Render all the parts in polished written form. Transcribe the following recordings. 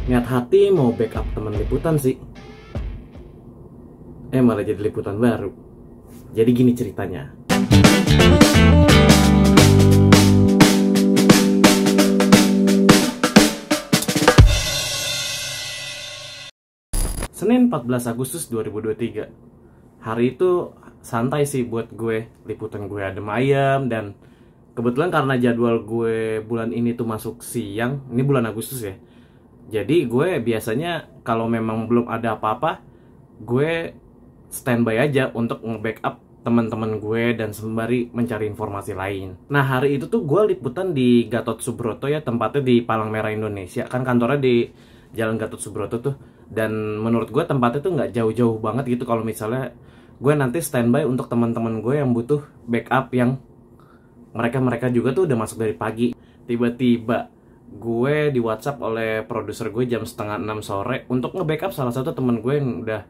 Niat hati mau backup temen liputan sih, malah jadi liputan baru. Jadi gini ceritanya. Senin 14 Agustus 2023. Hari itu santai sih buat gue. Liputan gue adem ayem. Dan kebetulan karena jadwal gue bulan ini tuh masuk siang. Ini bulan Agustus ya. Jadi gue biasanya kalau memang belum ada apa-apa, gue standby aja untuk nge-backup teman-teman gue dan sembari mencari informasi lain. Nah, hari itu tuh gue liputan di Gatot Subroto ya, tempatnya di Palang Merah Indonesia. Kan kantornya di Jalan Gatot Subroto tuh. Dan menurut gue tempatnya tuh nggak jauh-jauh banget gitu kalau misalnya gue nanti standby untuk teman-teman gue yang butuh backup, yang mereka juga tuh udah masuk dari pagi. Tiba-tiba gue di WhatsApp oleh produser gue jam 5:30 sore untuk nge-backup salah satu teman gue yang udah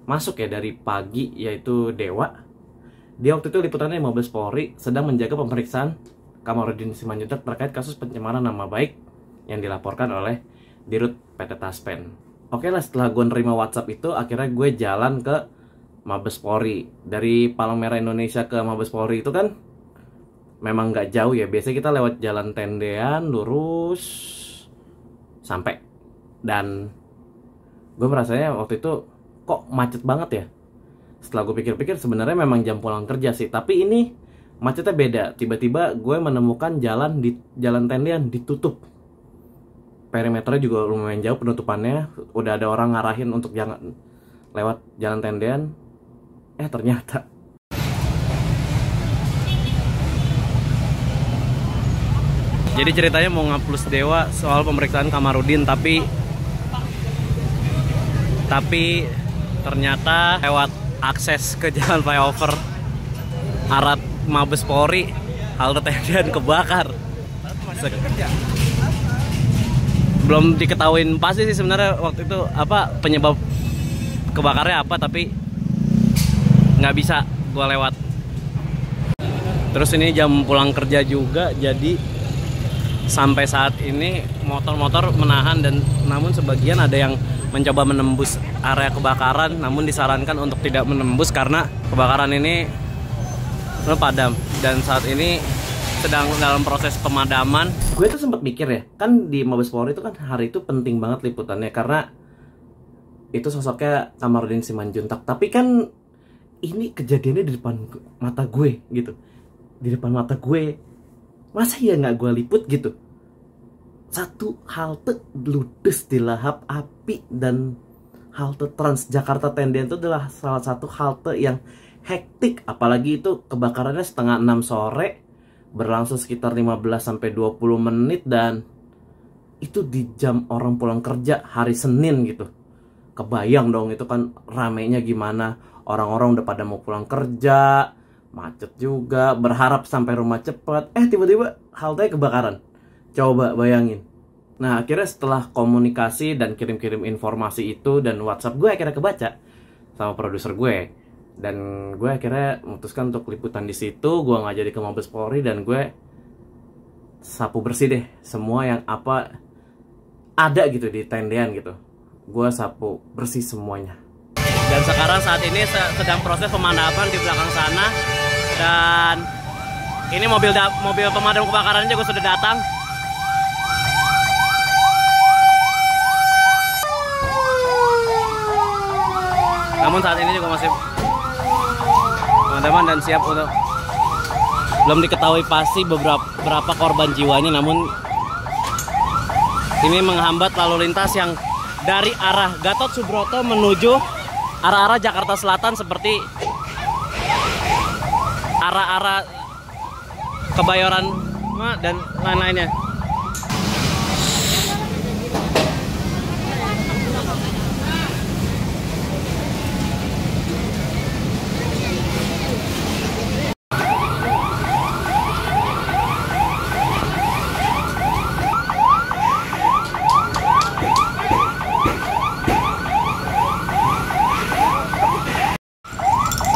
masuk ya dari pagi, yaitu Dewa. Dia waktu itu liputannya Mabes Polri sedang menjaga pemeriksaan Kamarudin Simanjuntak terkait kasus pencemaran nama baik yang dilaporkan oleh Dirut PT Taspen. Oke lah, setelah gue nerima WhatsApp itu, akhirnya gue jalan ke Mabes Polri. Dari Palang Merah Indonesia ke Mabes Polri itu kan memang nggak jauh ya. Biasanya kita lewat jalan tendean, lurus sampai. Dan gue merasanya waktu itu kok macet banget ya. Setelah gue pikir-pikir sebenarnya memang jam pulang kerja sih, tapi ini macetnya beda. Tiba-tiba gue menemukan jalan di jalan tendean ditutup. Perimeternya juga lumayan jauh penutupannya. Udah ada orang ngarahin untuk jangan lewat jalan tendean. Ternyata jadi ceritanya mau ngapus Dewa soal pemeriksaan Kamarudin, tapi ternyata lewat akses ke jalan flyover arah Mabes Polri, halte tendean kebakar. Belum diketahuin pasti sih sebenarnya waktu itu apa penyebab kebakarnya apa, tapi nggak bisa gua lewat. Terus ini jam pulang kerja juga, jadi sampai saat ini motor-motor menahan, dan namun sebagian ada yang mencoba menembus area kebakaran, namun disarankan untuk tidak menembus karena kebakaran ini belum padam dan saat ini sedang dalam proses pemadaman. Gue tuh sempat mikir ya, kan di Mabes Polri itu kan hari itu penting banget liputannya karena itu sosoknya Kamarudin Simanjuntak. Tapi kan ini kejadiannya di depan mata gue gitu, di depan mata gue. Masa ya nggak gue liput gitu? Satu halte ludes dilahap api, dan halte Transjakarta Tendean itu adalah salah satu halte yang hektik. Apalagi itu kebakarannya 5:30 sore, berlangsung sekitar 15-20 menit, dan itu di jam orang pulang kerja hari Senin gitu. Kebayang dong itu kan ramenya gimana. Orang-orang udah pada mau pulang kerja, macet juga, berharap sampai rumah cepat. Tiba-tiba halte kebakaran. Coba bayangin. Nah, akhirnya setelah komunikasi dan kirim-kirim informasi itu, dan WhatsApp gue akhirnya kebaca sama produser gue. Dan gue akhirnya memutuskan untuk liputan di situ. Gue nggak jadi ke Mabes Polri, dan gue sapu bersih deh semua yang apa ada gitu di tendean gitu. Gue sapu bersih semuanya. Dan sekarang saat ini sedang proses pemadaman di belakang sana. Dan ini mobil pemadam kebakaran juga sudah datang. Namun saat ini juga masih pemadaman dan siap untuk, belum diketahui pasti berapa korban jiwanya, namun ini menghambat lalu lintas yang dari arah Gatot Subroto menuju arah-arah Jakarta Selatan, seperti arah-arah Kebayoran dan lain-lainnya.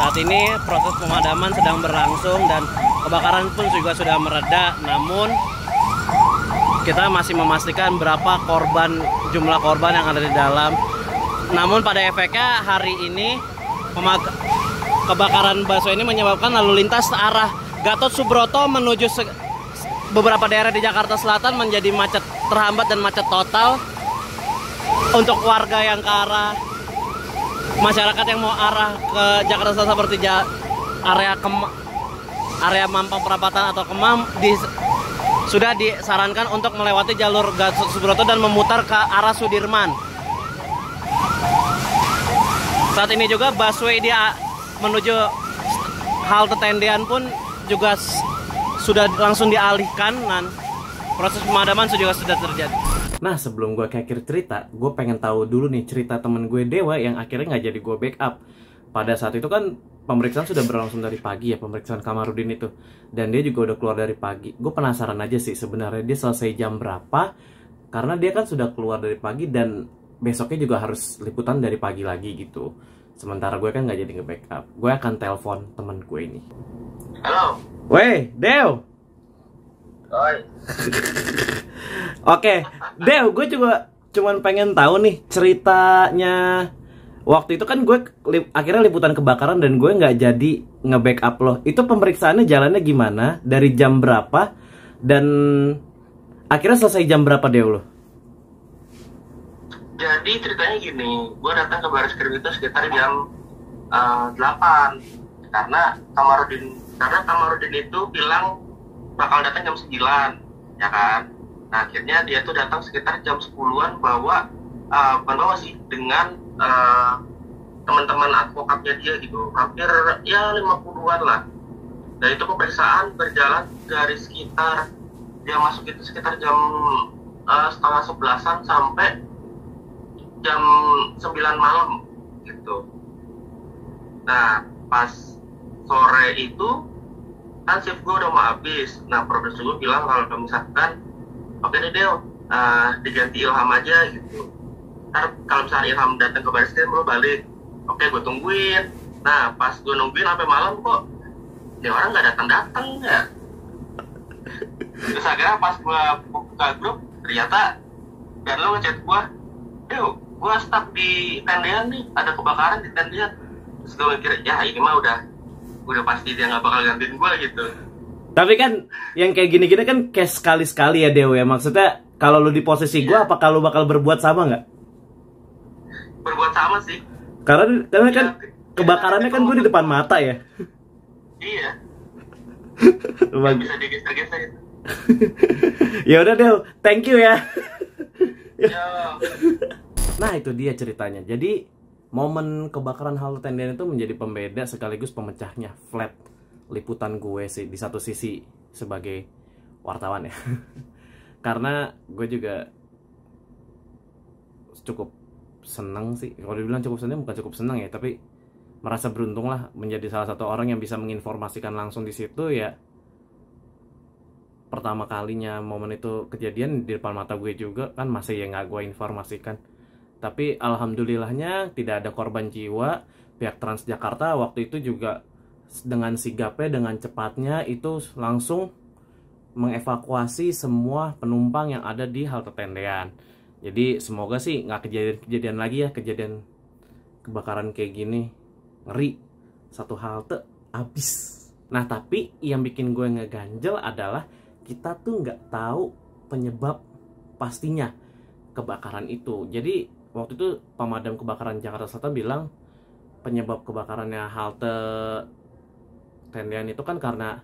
Saat ini proses pemadaman sedang berlangsung dan kebakaran pun juga sudah mereda, namun kita masih memastikan berapa jumlah korban yang ada di dalam. Namun pada efeknya hari ini kebakaran bakso ini menyebabkan lalu lintas arah Gatot Subroto menuju beberapa daerah di Jakarta Selatan menjadi macet, terhambat dan macet total. Untuk warga yang ke arah masyarakat yang mau arah ke Jakarta Selatan seperti area Mampang Perapatan atau Kemang sudah disarankan untuk melewati jalur Gatot Subroto dan memutar ke arah Sudirman. Saat ini juga busway dia menuju halte Tendean pun juga sudah langsung dialihkan dan proses pemadaman juga sudah terjadi. Nah, sebelum gue ke akhir cerita, gue pengen tahu dulu nih cerita temen gue Dewa yang akhirnya nggak jadi gue backup. Pada saat itu kan pemeriksaan sudah berlangsung dari pagi ya, pemeriksaan Kamarudin itu. Dan dia juga udah keluar dari pagi. Gue penasaran aja sih sebenarnya dia selesai jam berapa. Karena dia kan sudah keluar dari pagi dan besoknya juga harus liputan dari pagi lagi gitu. Sementara gue kan nggak jadi nge-backup. Gue akan telepon temen gue ini. Halo. Weh, Dew. Oi. Oke, Dew, gue juga cuman pengen tahu nih ceritanya. Waktu itu kan gue akhirnya liputan kebakaran dan gue nggak jadi nge-backup lo. Itu pemeriksaannya jalannya gimana? Dari jam berapa? Dan akhirnya selesai jam berapa, Dew lo? Jadi ceritanya gini, gue datang ke Baris Krim itu sekitar jam 8 karena Kamarudin itu bilang bakal datang jam 9, ya kan? Nah, akhirnya dia tuh datang sekitar jam 10-an masih dengan teman-teman advokatnya dia gitu, hampir ya 50-an lah. Dan itu pemeriksaan berjalan dari sekitar dia masuk itu sekitar jam setengah 11-an sampai jam 9 malam gitu. Nah, pas sore itu kan shift gue udah mau habis. Nah, produser gue bilang kalau misalkan oke nih Del, diganti Ilham aja gitu. Ntar kalau misalnya Ilham datang ke baris krim lo balik. Oke, gue tungguin. Nah, pas gue nungguin sampai malam kok ini orang nggak datang ya. Terus akhirnya pas gue buka grup ternyata dan lo ngechat gue, Del, gue stuck di Tendean nih, ada kebakaran di Tendean. Terus gue mikir, ya ini mah udah pasti dia nggak bakal gantiin gue gitu. Tapi kan yang kayak gini-gini kan case sekali-sekali ya Dew ya. Maksudnya kalau lu di posisi gue, apakah lu bakal berbuat sama nggak? Berbuat sama sih. Karena kan kebakarannya kan gue di depan mata ya. Iya. Bisa digeser-geser itu. Ya udah Dew, thank you ya. Yo. Nah itu dia ceritanya. Jadi momen kebakaran halte Tendean itu menjadi pembeda sekaligus pemecahnya flat liputan gue sih di satu sisi sebagai wartawan ya. Karena gue juga cukup seneng sih. Kalau dibilang cukup seneng bukan cukup seneng ya, tapi merasa beruntung lah menjadi salah satu orang yang bisa menginformasikan langsung di situ ya. Pertama kalinya momen itu kejadian di depan mata gue juga kan masih ya nggak gue informasikan. Tapi alhamdulillahnya tidak ada korban jiwa. Pihak Transjakarta waktu itu juga dengan sigapnya, dengan cepatnya itu langsung mengevakuasi semua penumpang yang ada di halte Tendean. Jadi semoga sih nggak kejadian lagi ya, kejadian kebakaran kayak gini. Ngeri, satu halte habis. Nah tapi yang bikin gue ngeganjel adalah kita tuh nggak tahu penyebab pastinya kebakaran itu. Jadi waktu itu pemadam kebakaran Jakarta Selatan bilang penyebab kebakarannya halte Tendean itu kan karena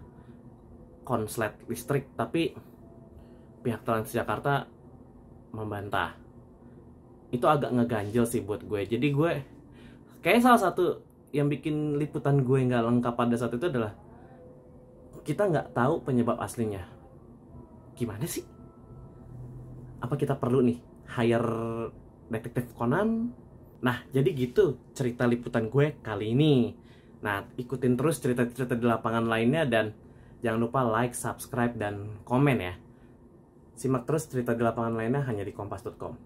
konslet listrik, tapi pihak Transjakarta membantah. Itu agak ngeganjel sih buat gue. Jadi gue kayak salah satu yang bikin liputan gue nggak lengkap pada saat itu adalah kita nggak tahu penyebab aslinya. Gimana sih? Apa kita perlu nih hire detektif Conan? Nah, jadi gitu cerita liputan gue kali ini. Nah, ikutin terus cerita-cerita di lapangan lainnya dan jangan lupa like, subscribe, dan komen ya. Simak terus cerita di lapangan lainnya hanya di kompas.com.